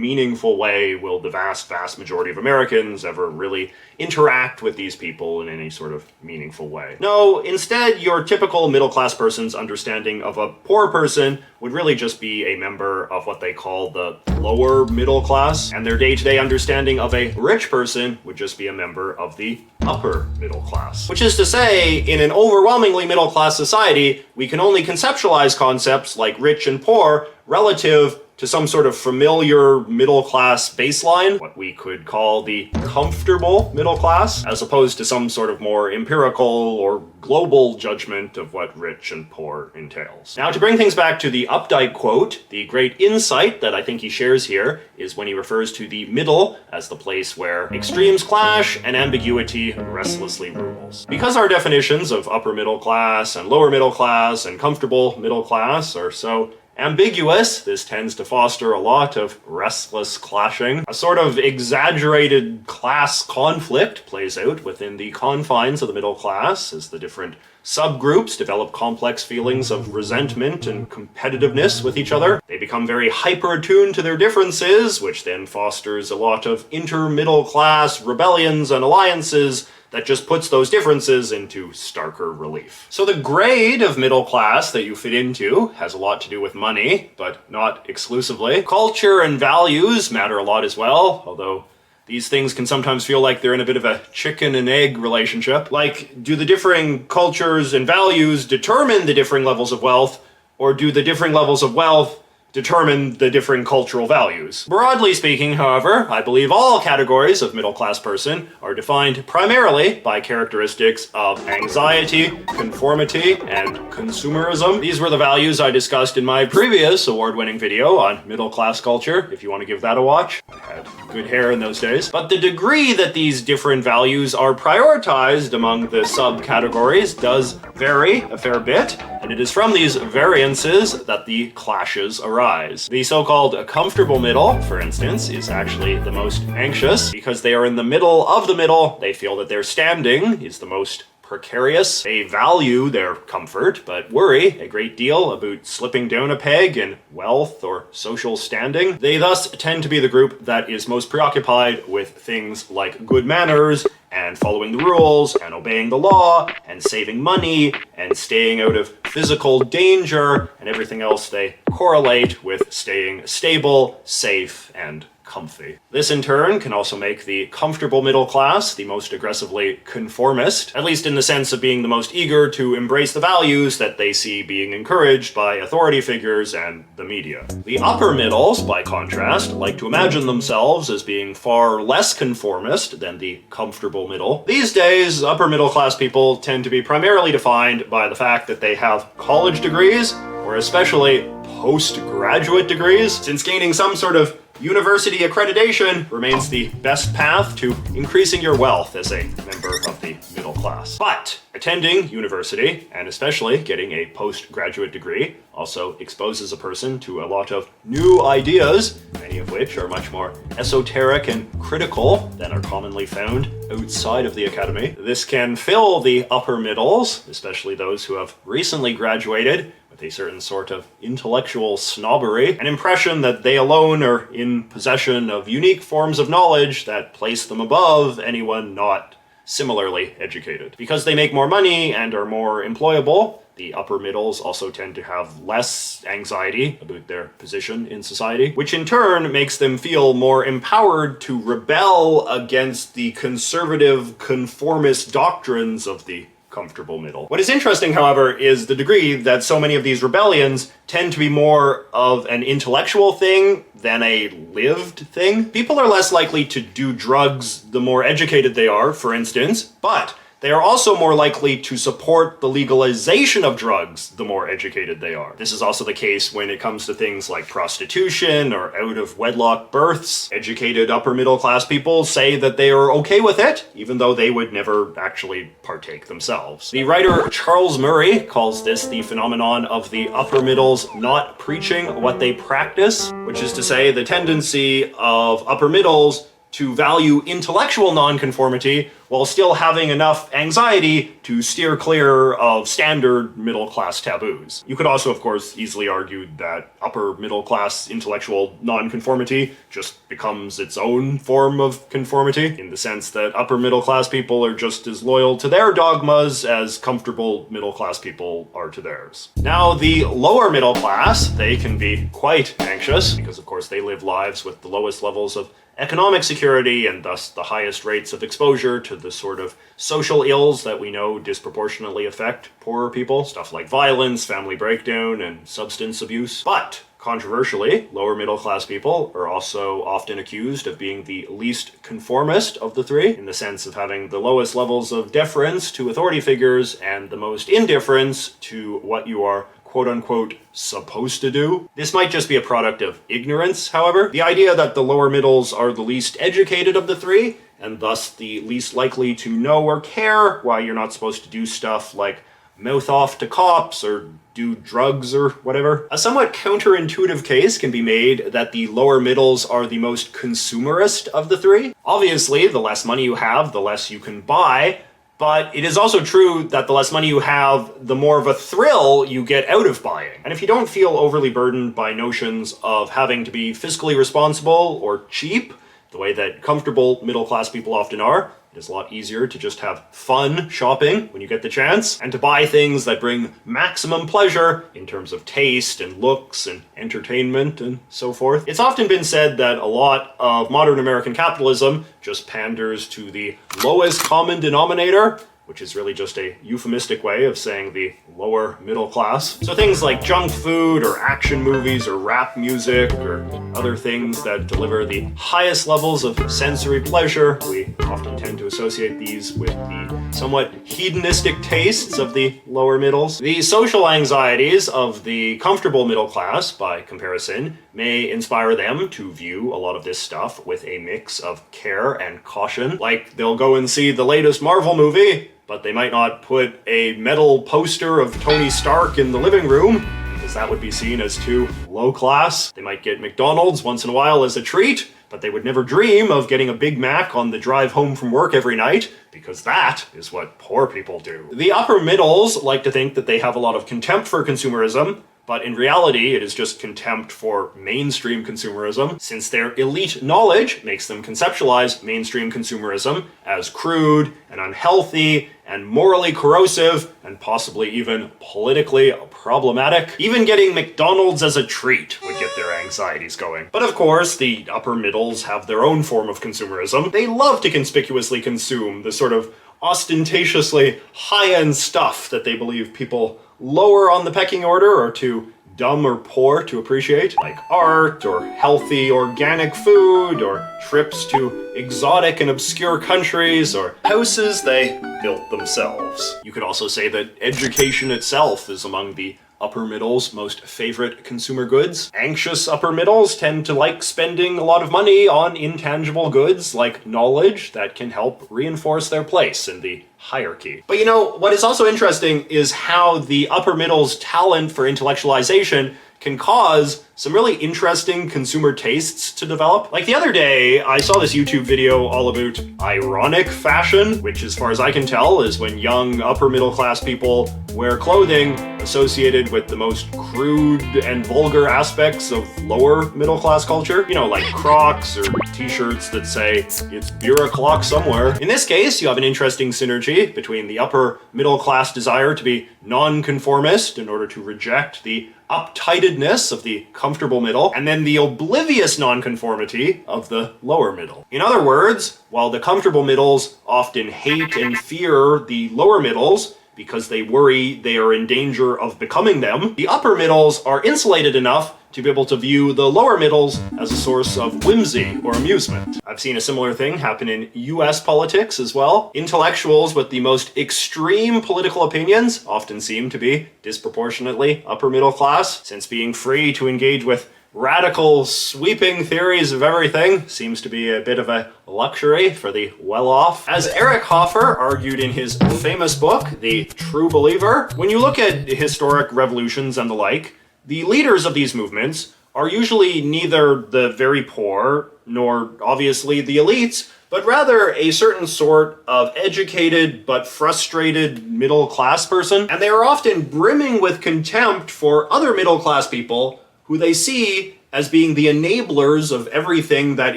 meaningful way will the vast majority of Americans ever really interact with these people in any sort of meaningful way. No, instead, your typical middle-class person's understanding of a poor person would really just be a member of what they call the lower middle class, and their day-to-day understanding of a rich person would just be a member of the upper middle class. Which is to say, in an overwhelmingly middle-class society, we can only conceptualize concepts like rich and poor relative to some sort of familiar middle-class baseline, what we could call the comfortable middle class, as opposed to some sort of more empirical or global judgment of what rich and poor entails. Now, to bring things back to the Updike quote, the great insight that I think he shares here is when he refers to the middle as the place where extremes clash and ambiguity restlessly rules. Because our definitions of upper middle class and lower middle class and comfortable middle class are so ambiguous, this tends to foster a lot of restless clashing. A sort of exaggerated class conflict plays out within the confines of the middle class as the different subgroups develop complex feelings of resentment and competitiveness with each other. They become very hyper-attuned to their differences, which then fosters a lot of inter-middle class rebellions and alliances that just puts those differences into starker relief. So the grade of middle class that you fit into has a lot to do with money, but not exclusively. Culture and values matter a lot as well, although these things can sometimes feel like they're in a bit of a chicken and egg relationship. Like, do the differing cultures and values determine the differing levels of wealth, or do the differing levels of wealth determine the differing cultural values? Broadly speaking, however, I believe all categories of middle-class person are defined primarily by characteristics of anxiety, conformity, and consumerism. These were the values I discussed in my previous award-winning video on middle-class culture, if you want to give that a watch. I had good hair in those days. But the degree that these different values are prioritized among the subcategories does vary a fair bit, and it is from these variances that the clashes arise. The so-called comfortable middle, for instance, is actually the most anxious because they are in the middle of the middle. They feel that their standing is the most precarious. They value their comfort, but worry a great deal about slipping down a peg in wealth or social standing. They thus tend to be the group that is most preoccupied with things like good manners and following the rules and obeying the law and saving money and staying out of physical danger and everything else they correlate with staying stable, safe, and comfy. This in turn can also make the comfortable middle class the most aggressively conformist, at least in the sense of being the most eager to embrace the values that they see being encouraged by authority figures and the media. The upper middles, by contrast, like to imagine themselves as being far less conformist than the comfortable middle. These days, upper middle class people tend to be primarily defined by the fact that they have college degrees, or especially postgraduate degrees, since gaining some sort of university accreditation remains the best path to increasing your wealth as a member of the middle class. But attending university, and especially getting a postgraduate degree, also exposes a person to a lot of new ideas, many of which are much more esoteric and critical than are commonly found outside of the academy. This can fill the upper middles, especially those who have recently graduated, with a certain sort of intellectual snobbery, an impression that they alone are in possession of unique forms of knowledge that place them above anyone not similarly educated. Because they make more money and are more employable, the upper middles also tend to have less anxiety about their position in society, which in turn makes them feel more empowered to rebel against the conservative, conformist doctrines of the comfortable middle. What is interesting, however, is the degree that so many of these rebellions tend to be more of an intellectual thing than a lived thing. People are less likely to do drugs the more educated they are, for instance, but they are also more likely to support the legalization of drugs the more educated they are. This is also the case when it comes to things like prostitution or out-of-wedlock births. Educated upper middle class people say that they are okay with it, even though they would never actually partake themselves. The writer Charles Murray calls this the phenomenon of the upper middles not preaching what they practice, which is to say the tendency of upper middles to value intellectual nonconformity while still having enough anxiety to steer clear of standard middle-class taboos. You could also, of course, easily argue that upper middle-class intellectual nonconformity just becomes its own form of conformity, in the sense that upper middle-class people are just as loyal to their dogmas as comfortable middle-class people are to theirs. Now, the lower middle class, they can be quite anxious, because of course they live lives with the lowest levels of economic security and thus the highest rates of exposure to the sort of social ills that we know disproportionately affect poorer people, stuff like violence, family breakdown, and substance abuse. But controversially, lower middle class people are also often accused of being the least conformist of the three, in the sense of having the lowest levels of deference to authority figures and the most indifference to what you are quote-unquote supposed to do. This might just be a product of ignorance, however. The idea that the lower middles are the least educated of the three, and thus the least likely to know or care why you're not supposed to do stuff like mouth off to cops or do drugs or whatever. A somewhat counterintuitive case can be made that the lower middles are the most consumerist of the three. Obviously, the less money you have, the less you can buy, but it is also true that the less money you have, the more of a thrill you get out of buying. And if you don't feel overly burdened by notions of having to be fiscally responsible or cheap, the way that comfortable middle-class people often are, it is a lot easier to just have fun shopping when you get the chance, and to buy things that bring maximum pleasure in terms of taste and looks and entertainment and so forth. It's often been said that a lot of modern American capitalism just panders to the lowest common denominator, which is really just a euphemistic way of saying the lower middle class. So things like junk food or action movies or rap music or other things that deliver the highest levels of sensory pleasure, we often tend to associate these with the somewhat hedonistic tastes of the lower middles. The social anxieties of the comfortable middle class, by comparison, may inspire them to view a lot of this stuff with a mix of care and caution. Like, they'll go and see the latest Marvel movie, but they might not put a metal poster of Tony Stark in the living room, because that would be seen as too low class. They might get McDonald's once in a while as a treat, but they would never dream of getting a Big Mac on the drive home from work every night, because that is what poor people do. The upper middles like to think that they have a lot of contempt for consumerism, but in reality, it is just contempt for mainstream consumerism, since their elite knowledge makes them conceptualize mainstream consumerism as crude and unhealthy and morally corrosive and possibly even politically problematic. Even getting McDonald's as a treat would get their anxieties going. But of course, the upper middles have their own form of consumerism. They love to conspicuously consume the sort of ostentatiously high-end stuff that they believe people lower on the pecking order are too dumb or poor to appreciate, like art or healthy organic food or trips to exotic and obscure countries or houses they built themselves. You could also say that education itself is among the upper middles' most favorite consumer goods. Anxious upper middles tend to like spending a lot of money on intangible goods like knowledge that can help reinforce their place in the hierarchy. But you know, what is also interesting is how the upper middle's talent for intellectualization can cause some really interesting consumer tastes to develop. Like the other day, I saw this YouTube video all about ironic fashion, which as far as I can tell is when young upper middle class people wear clothing associated with the most crude and vulgar aspects of lower middle class culture. You know, like Crocs or t-shirts that say, "It's beer o'clock somewhere." In this case, you have an interesting synergy between the upper middle class desire to be non-conformist in order to reject the uptightedness of the comfortable middle, and then the oblivious nonconformity of the lower middle. In other words, while the comfortable middles often hate and fear the lower middles because they worry they are in danger of becoming them, the upper middles are insulated enough to be able to view the lower middles as a source of whimsy or amusement. I've seen a similar thing happen in US politics as well. Intellectuals with the most extreme political opinions often seem to be disproportionately upper middle class, since being free to engage with radical, sweeping theories of everything seems to be a bit of a luxury for the well-off. As Eric Hoffer argued in his famous book, The True Believer, when you look at historic revolutions and the like, the leaders of these movements are usually neither the very poor nor obviously the elites, but rather a certain sort of educated but frustrated middle class person, and they are often brimming with contempt for other middle class people who they see as being the enablers of everything that